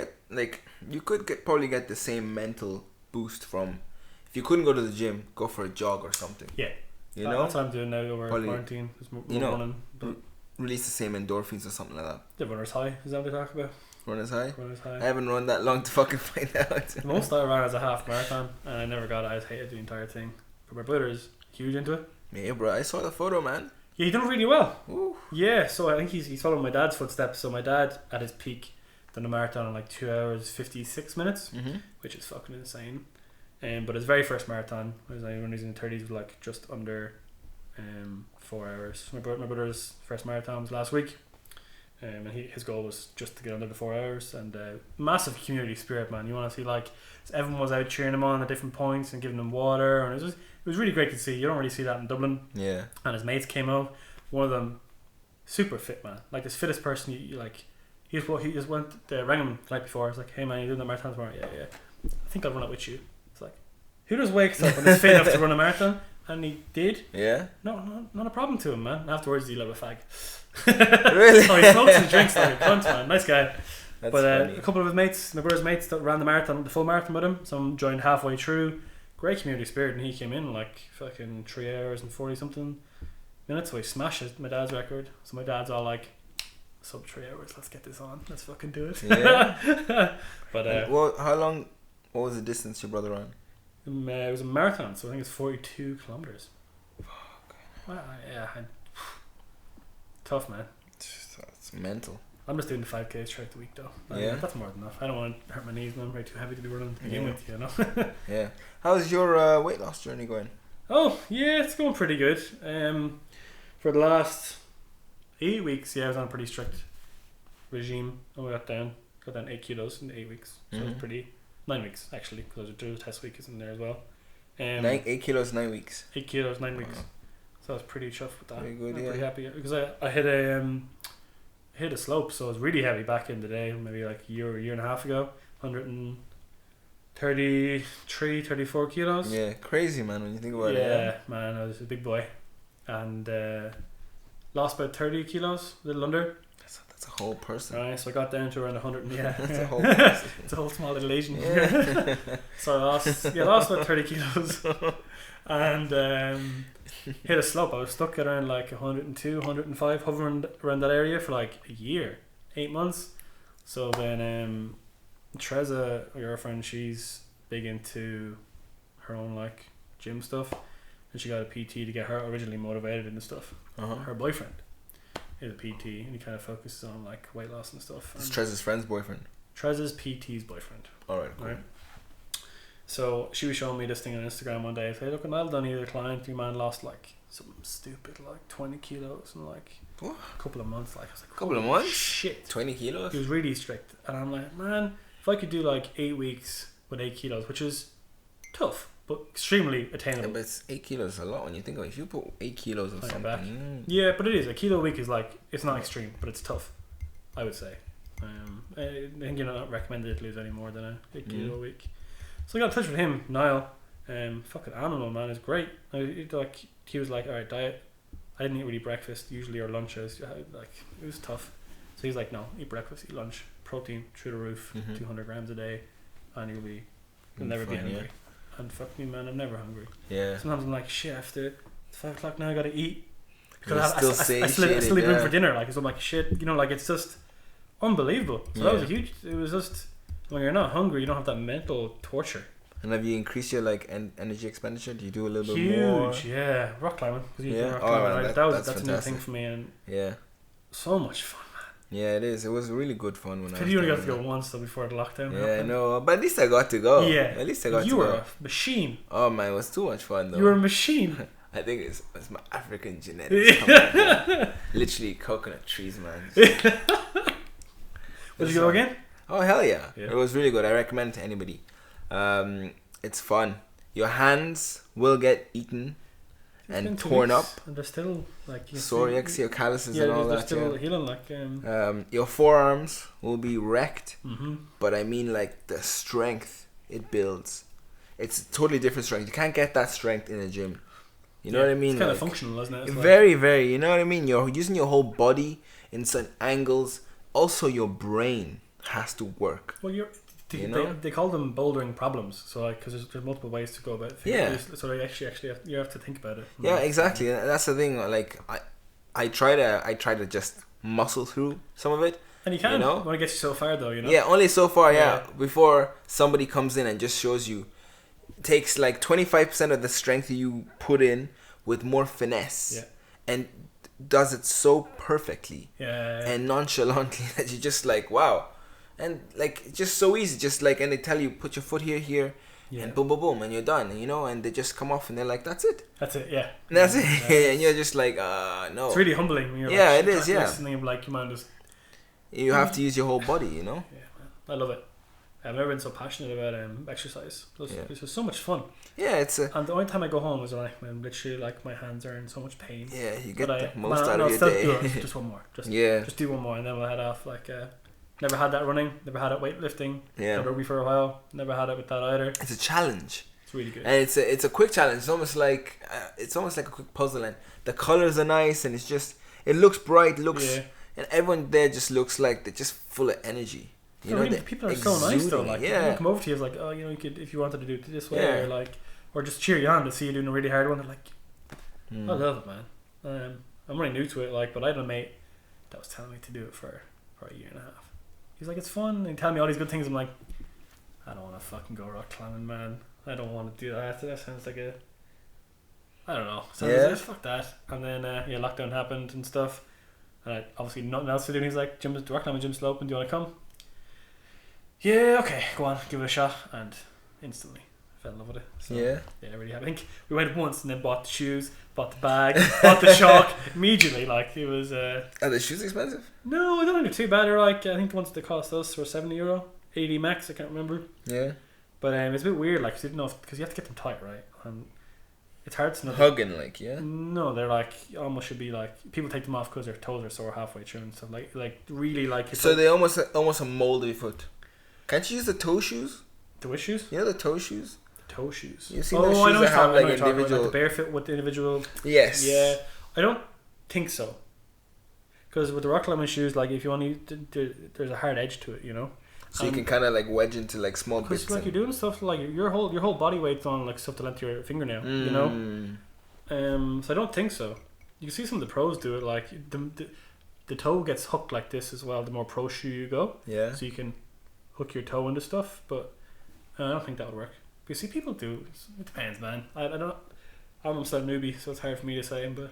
probably get the same mental boost from if you couldn't go to the gym, go for a jog or something. Yeah. You know, That's what I'm doing now over Probably- quarantine. Just more you know, running. But release the same endorphins or something like that. the runner's high, is that what they talk about? Run as high. Runner's I high. haven't run that long to fucking find out. The most I ran as a half marathon, and I never got it. I just hated the entire thing. But my brother's huge into it. Yeah, bro, I saw the photo, man. Yeah, he done really well. Ooh. Yeah, so I think he's following my dad's footsteps. So my dad, at his peak, done a marathon in like 2 hours 56 minutes, which is fucking insane. But his very first marathon was when he was in the 30s, was like just under 4 hours. My brother's first marathon was last week, And his goal was just to get under the 4 hours. And massive community spirit, man. You want to see like everyone was out cheering him on at different points and giving him water, and it was really great to see. You don't really see that in Dublin. Yeah. And his mates came out. One of them, super fit, man. Like this fittest person. You like. He just went. Rang him the night before. I was like, "Hey man, you doing the marathon tomorrow?" Yeah. I think I'll run it with you. It's like, who just wakes up and is fit enough to run a marathon? And he did. Yeah. No, not a problem to him, man. And afterwards, he let a fag. Really? So he smokes and drinks like a cunt, man. Nice guy. That's But funny. a couple of his mates, my brother's mates, that ran the full marathon with him. Some joined halfway through. Great community spirit, and he came in like fucking 3 hours and 40 something minutes. So he smashed my dad's record. So my dad's all like, sub 3 hours. Let's get this on. Let's fucking do it. Yeah. But how long? What was the distance your brother ran? it was a marathon, so I think it's 42 kilometers. Wow, yeah, tough, man. It's mental. I'm just doing the 5Ks throughout the week though. Yeah. That's more than enough. I don't want to hurt my knees, man. I'm very too heavy to be running to begin with, you know. Yeah. How's your weight loss journey going? Oh yeah, it's going pretty good. For the last 8 weeks, yeah, I was on a pretty strict regime. I got down 8 kilos in 8 weeks. So it was pretty 9 weeks actually, because the test week is in there as well. 8 kilos, 9 weeks. 8 kilos, 9 weeks. So I was pretty chuffed with that. Very good, I'm yeah. pretty happy because I hit a slope, so it was really heavy back in the day, maybe like a year and a half ago. 133, 34 kilos. Yeah, crazy, man, when you think about it. Yeah, man, I was a big boy. And lost about 30 kilos, a little under. That's a whole person. Right, so I got down to around 100. Yeah, That's a whole person. it's a whole small little Asian. Yeah. So I lost about 30 kilos. And hit a slope. I was stuck at around like 102, 105, hovering around that area for like a year, 8 months. So then Treza, my girlfriend, she's big into her own like gym stuff, and she got a PT to get her originally motivated into stuff. Her boyfriend is a PT, and he kind of focuses on like weight loss and stuff. It's Treza's friend's boyfriend. Treza's PT's boyfriend. Alright, cool. Right. So she was showing me this thing on Instagram one day. I said, look, I've done either client, your man lost like something stupid, like 20 kilos in like What? a couple of months. Like I was like, Couple of months? Shit. 20 kilos? He was really strict, and I'm like, man, if I could do like 8 weeks with 8 kilos, which is tough but extremely Yeah, attainable. but it's 8 kilos is a lot when you think of it. If you put 8 kilos of On your something, back. Yeah, but it is a kilo a week is like, it's not extreme, but it's tough, I would say. I think you're not recommended to lose any more than a kilo a week. So I got in touch with him, Niall. Fucking animal, man, is great. He was like, all right, diet. I didn't eat really breakfast usually, or lunch. Like, it was tough. So he's like, no, eat breakfast, eat lunch, protein through the roof, 200 grams a day, and you'll never be fine, hungry. And fuck me, man, I'm never hungry. Yeah. Sometimes I'm like, shit, after 5 o'clock now I gotta eat. You're Because I still eat room for dinner. Like, so I'm like, shit, like it's just unbelievable. So that was it was just, when you're not hungry, you don't have that mental torture. And have you increased your like energy expenditure? Do you do a little Huge, bit more? yeah. Rock climbing. Yeah? Rock Oh, climbing, man, right? That's a new fantastic. thing for me, and Yeah. so much fun. Yeah, it is. It was really good fun when I was You only got down to go once though before the lockdown. there. Yeah, happened. no, but at least I got to go. Yeah. At least I got You to were go. a machine. Oh man, it was too much fun though. You were a machine. I think it's my African genetics. coming out, man. Literally coconut trees, man. Would you go again? Oh hell yeah. Yeah. It was really good. I recommend it to anybody. It's fun. Your hands will get eaten It's and been 2 torn weeks, up. and they're still like Psoriasis, your calluses yeah, and all they're that. still Yeah. healing. Like Your forearms will be wrecked, mm-hmm. but I mean like the strength it builds. It's a totally different strength. You can't get that strength in a gym. You know what I mean? It's kind of Like, functional, isn't it? It's very, very. You know what I mean? You're using your whole body in certain angles. Also, your brain has to work. Well, You know? they call them bouldering problems. So like, because there's multiple ways to go about it. Yeah. So you actually you have to think about it. Yeah, exactly. And that's the thing. Like I try to just muscle through some of it. And you can. You know? When it gets you so far, though, you know. Yeah, only so far. Yeah. Yeah. Before somebody comes in and just shows you, takes like 25% of the strength you put in with more finesse. Yeah. And does it so perfectly. Yeah. And nonchalantly that you're just like, wow. And like, just so easy, just like, and they tell you put your foot here, yeah. and boom, boom, boom, and you're done, you know. And they just come off, and they're like, that's it. That's it. Yeah. And that's it. Yeah. And you're just like, no. It's really humbling when you're Yeah, like, it is, yeah. Something like, you mind just You have to use your whole body, you know. Yeah, man. I love it. I've never been so passionate about exercise. It's just so much fun. Yeah, it's a. And the only time I go home is when I'm literally like my hands are in so much pain. Yeah, you get But the most out of your day. Just one more. Just do one more, and then we'll head off. Like, never had that running. Never had it weightlifting. Yeah. Had rugby for a while. Never had it with that either. It's a challenge. It's really good. And it's a quick challenge. It's almost like a quick puzzle, and the colors are nice, and it looks bright. And everyone there just looks like they're just full of energy. You know, people are so nice though. Like, yeah. They come over to you, it's like, oh, you know, you could, if you wanted to do it this way, or just cheer you on to see you doing a really hard one. They're like, I love it, man. I'm really new to it, like, but I had a mate that was telling me to do it for a year and a half. He's like, it's fun, and he tell me all these good things. I'm like, I don't want to fucking go rock climbing, man. I don't want to do that. That sounds like I don't know. So just fuck that. And then lockdown happened and stuff, and I obviously nothing else to do. And he's like, the rock climbing gym's still open. Do you want to come? Yeah, okay, go on, give it a shot, and instantly fell in love with it. So, yeah, really happy. I think we went once and then bought the shoes, bought the bag, bought the chalk immediately. Like, it was. Are the shoes expensive? No, I don't think they're too bad. They're like, I think the ones that cost us were €70, 80 max. I can't remember. Yeah, but it's a bit weird, like, because you have to get them tight, right? And it's hard to know. Hugging, like, yeah. No, they're like almost should be like, people take them off because their toes are sore halfway through and stuff. Like really like. So they almost a mold of your foot. Can't you use the toe shoes? The which shoes? You know the toe shoes? The toe shoes. You've seen those shoes that have like individual... Like the barefoot with the individual... Yes. Yeah. I don't think so. Because with the rock climbing shoes, like, if you want to... There's a hard edge to it, you know? So you can kind of like wedge into like small bits. Because like you're doing stuff like your whole body weight's on like stuff to length of your fingernail, you know? So I don't think so. You can see some of the pros do it, like the toe gets hooked like this as well the more pro shoe you go. Yeah. So you can hook your toe into stuff, but I don't think that would work. But you see people do. It depends, man. I'm still a newbie, so it's hard for me to say, but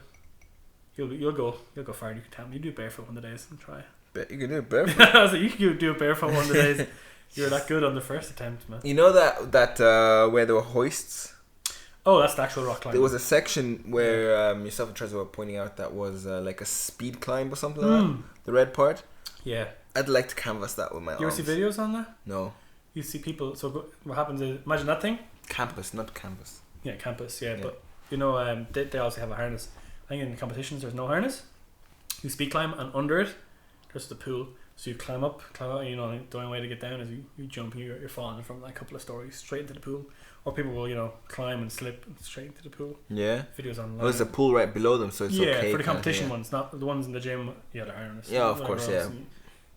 you'll go far. You can tell me. You do it barefoot one of the days and try. Bet you can do it barefoot. I was like, you can do it barefoot one of the days. You're that good on the first attempt, man. You know that where there were hoists? Oh, that's the actual rock climb. There was a section where yourself and Trezor were pointing out that was like a speed climb or something like that. The red part. Yeah. I'd like to canvas that with my arms. You ever see videos on that? No. You see people. So what happens is, imagine that thing. Campus, not canvas. Yeah, campus. Yeah, but you know, they also have a harness. I think in the competitions there's no harness. You speed climb, and under it there's the pool. So you climb up. You know, the only way to get down is you jump. You're falling from like a couple of stories straight into the pool. Or people will, climb and slip straight into the pool. Yeah. Videos online. There's a pool right below them, so it's okay. Yeah, for the competition ones, not the ones in the gym. Yeah, the harness. Yeah, of course, yeah.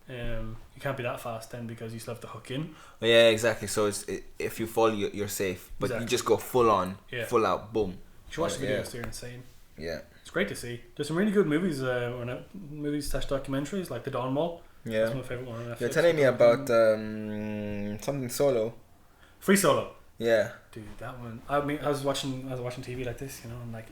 You can't be that fast then because you still have to hook in. Yeah, exactly. So if you fall, you're safe. But you just go full on, full out, boom. You should watch the videos; they're insane. Yeah, it's great to see. There's some really good movies, movies/documentaries like The Dawn Wall. Yeah, that's my favorite one on Netflix. You're telling me about something Solo. Free Solo. Yeah, dude, that one. I mean, I was watching TV like this, and like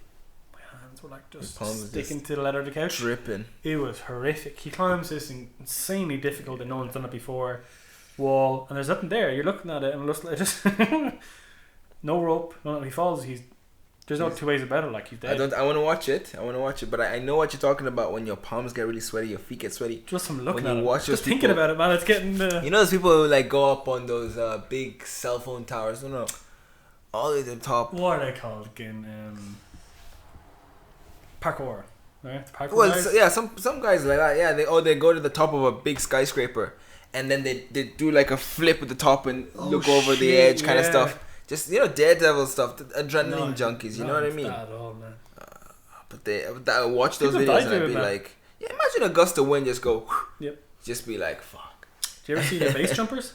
my hands were like just sticking to the leather of the couch, dripping. It was horrific. He climbs this insanely difficult and no one's done it before wall, and there's nothing there. You're looking at it and it looks like just no rope. No, he falls. There's no two ways about it. Like, he's dead. I want to watch it. But I know what you're talking about when your palms get really sweaty, your feet get sweaty. Just from looking at it. Just thinking about it, man. It's getting. You know those people who like go up on those big cell phone towers. No, all the way to the top. What are they called again? Parkour. Right? Parkour. Well, yeah, some guys like that. Yeah, they go to the top of a big skyscraper and then they do like a flip at the top and look over the edge, kind of stuff. Just, Daredevil stuff, adrenaline junkies, you know what I mean? Not at all, man. But I watch those videos and I'd be like, imagine a gust of wind just go, yep. Just be like, fuck. Do you ever see the base jumpers?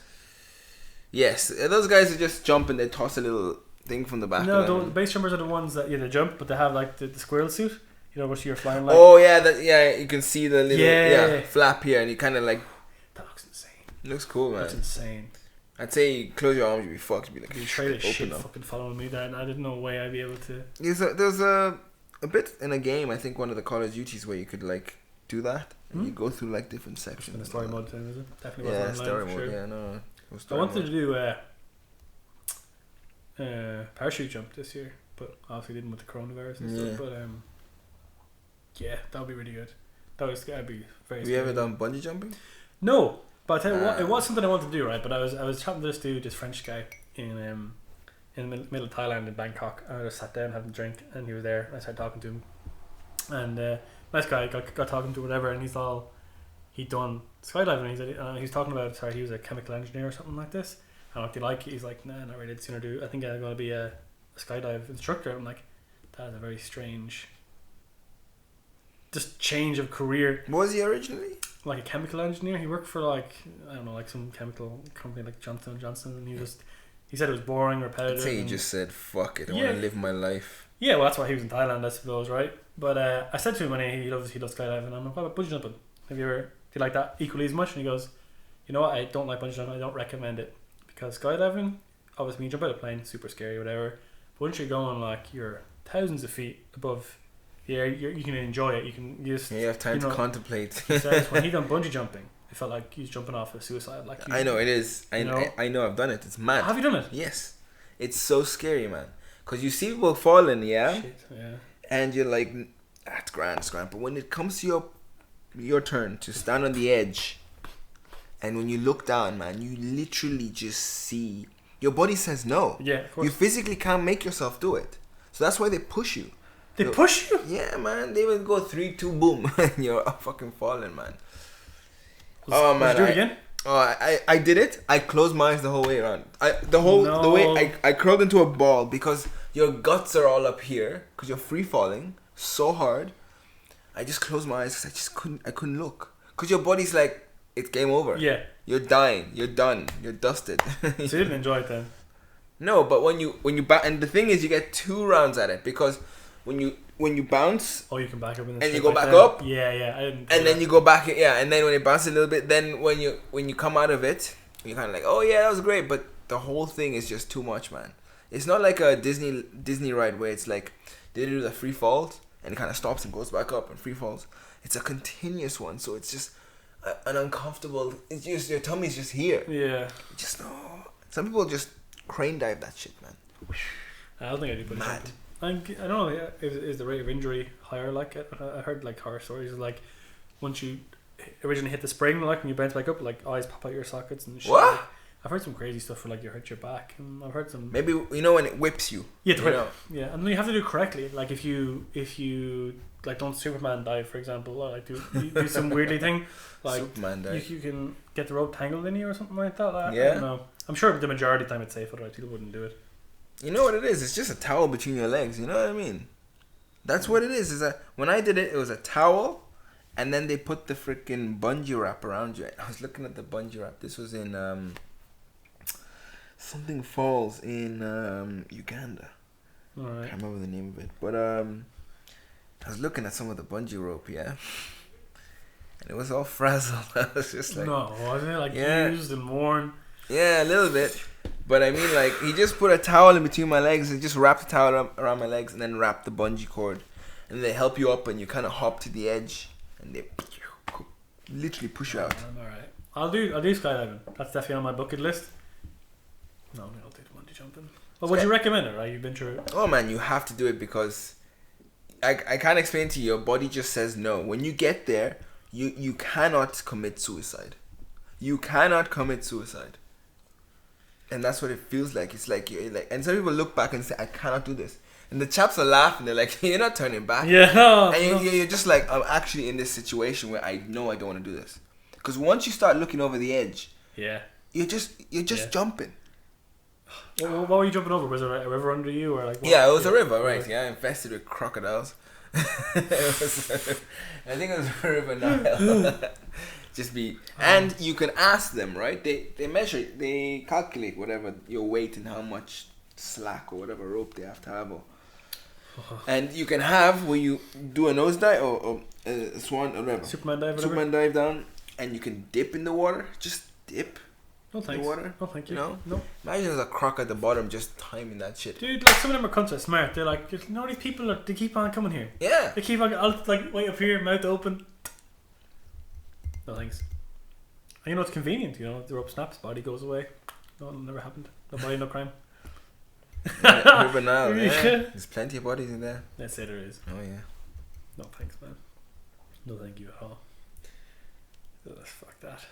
Yes, those guys are just jump and they toss a little thing from the back. No, the base jumpers are the ones that they jump, but they have like the squirrel suit. You know, what you're flying like. Oh yeah, you can see the little flap here, and you kind of like. That looks insane. It looks cool, man. That's insane. I'd say you close your arms, you'd be fucked. You'd be like, you tried shit fucking following me there, and I didn't know way I'd be able to. There's a bit in a game, I think one of the Call of Duties, where you could like do that, and you go through like different sections. In the story mode thing, is it? Definitely wasn't online. Story mode. Sure. Yeah, no. I wanted to do parachute jump this year, but obviously didn't with the coronavirus and stuff. But that would be really good. That'd be very. Have you ever done bungee jumping? No, but I tell you what, it was something I wanted to do, right? But I was chatting to this dude, this French guy in the middle of Thailand in Bangkok, and I just sat down having a drink, and he was there, and I started talking to him, and nice guy, got talking to whatever, and he'd done skydiving, and he's talking about, sorry, he was a chemical engineer or something like this, and what do you like? He's like, nah, not really, I'd sooner do, I think I'm going to be a skydive instructor. I'm like, that is a very strange just change of career. What was he originally? Like a chemical engineer. He worked for like, I don't know, like some chemical company like Johnson & Johnson, and he said it was boring, repetitive. I'd say he just said, fuck it, I want to live my life. Yeah, well, that's why he was in Thailand, I suppose, right? But I said to him when he loves skydiving, I'm like, what about bungee jumping? Do you like that equally as much? And he goes, you know what, I don't like bungee jumping, I don't recommend it. Because skydiving, obviously, when you jump out of a plane, super scary, whatever. But once you're going, like, you're thousands of feet above the air, you can enjoy it. You have time to contemplate. He says when he done bungee jumping, it felt like he was jumping off a suicide. Like I know it is. I know I've done it. It's mad. Have you done it? Yes. It's so scary, man. Because you see people falling, yeah, and you're like, it's grand. But when it comes to your turn to stand on the edge, and when you look down, man, you literally just see your body says no. Yeah, of course. You physically can't make yourself do it. So that's why they push you. They push you? Yeah, man. They will go 3, 2, boom, and you're fucking falling, man. Man, did you do it again? Oh, I did it. I closed my eyes the whole way around. The way I curled into a ball because your guts are all up here because you're free falling so hard. I just closed my eyes because I couldn't look because your body's like, it's game over. Yeah. You're dying. You're done. You're dusted. So you didn't enjoy it then? No, but when you and the thing is, you get 2 rounds at it because when you bounce, you can back up and you go back up. Yeah, I didn't. And then you go back, and then when it bounces a little bit, then when you come out of it, you're kind of like, oh yeah, that was great, but the whole thing is just too much, man. It's not like a Disney ride where it's like they do the free falls and it kind of stops and goes back up and free falls. It's a continuous one, so it's just an uncomfortable. It's just your tummy's just here. Yeah. Some people just crane dive that shit, man. I don't think I do. Mad. I don't know. Is the rate of injury higher? Like I heard like horror stories. Like once you originally hit the spring, like when you bounce back up, like eyes pop out your sockets and shit. What? Like, I've heard some crazy stuff for like you hurt your back, and I've heard some. Maybe when it whips you. Yeah, the whip. Yeah, and you have to do it correctly. Like if you like don't Superman dive, for example, or like do some weirdly thing. Like Superman dive. You can get the rope tangled in you or something like that. Yeah. I don't know. I'm sure the majority of the time it's safe, otherwise people wouldn't do it. You know what it is? It's just a towel between your legs. You know what I mean? That's what it is. Is that when I did it, it was a towel, and then they put the freaking bungee wrap around you. I was looking at the bungee wrap. This was in something falls in Uganda. All right. I can't remember the name of it, but I was looking at some of the bungee rope, and it was all frazzled. I was just like, no, wasn't it like used and worn? Yeah, a little bit. But I mean, like, he just put a towel in between my legs and just wrapped the towel around my legs and then wrapped the bungee cord. And they help you up and you kind of hop to the edge and they literally push you out. Alright. I'll do skydiving. That's definitely on my bucket list. No, I'll do the bungee jumping. But would you recommend it, right? You've been through it. Oh, man, you have to do it because I can't explain to you. Your body just says no. When you get there, you cannot commit suicide. You cannot commit suicide. And that's what it feels like. It's like you're like, and some people look back and say, "I cannot do this," and the chaps are laughing. They're like, "You're not turning back." Yeah. No, and you're just like, "I'm actually in this situation where I know I don't want to do this." Because once you start looking over the edge, you're just jumping. What were you jumping over? Was there a river under you, or like? What? Yeah, it was a river, right? Yeah, infested with crocodiles. I think it was a river Nile. And you can ask them, right? They measure, they calculate whatever your weight and how much slack or whatever rope they have to have. And you can have where you do a nose dive or a swan or whatever. Superman dive down, and you can dip in the water. Just dip. No thanks. The water. No thank you. No. Imagine there's a croc at the bottom just timing that shit. Dude, like some of them are cunts are smart. They're like, you know, these people they keep on coming here. Yeah. They keep on. I'll like wait up here, mouth open. No thanks. And you know it's convenient. You know the rope snaps, body goes away. No, it never happened. No body, no crime. River Nile, yeah. There's plenty of bodies in there. Let's say there is. Oh yeah. No thanks, man. No thank you at all. Fuck that.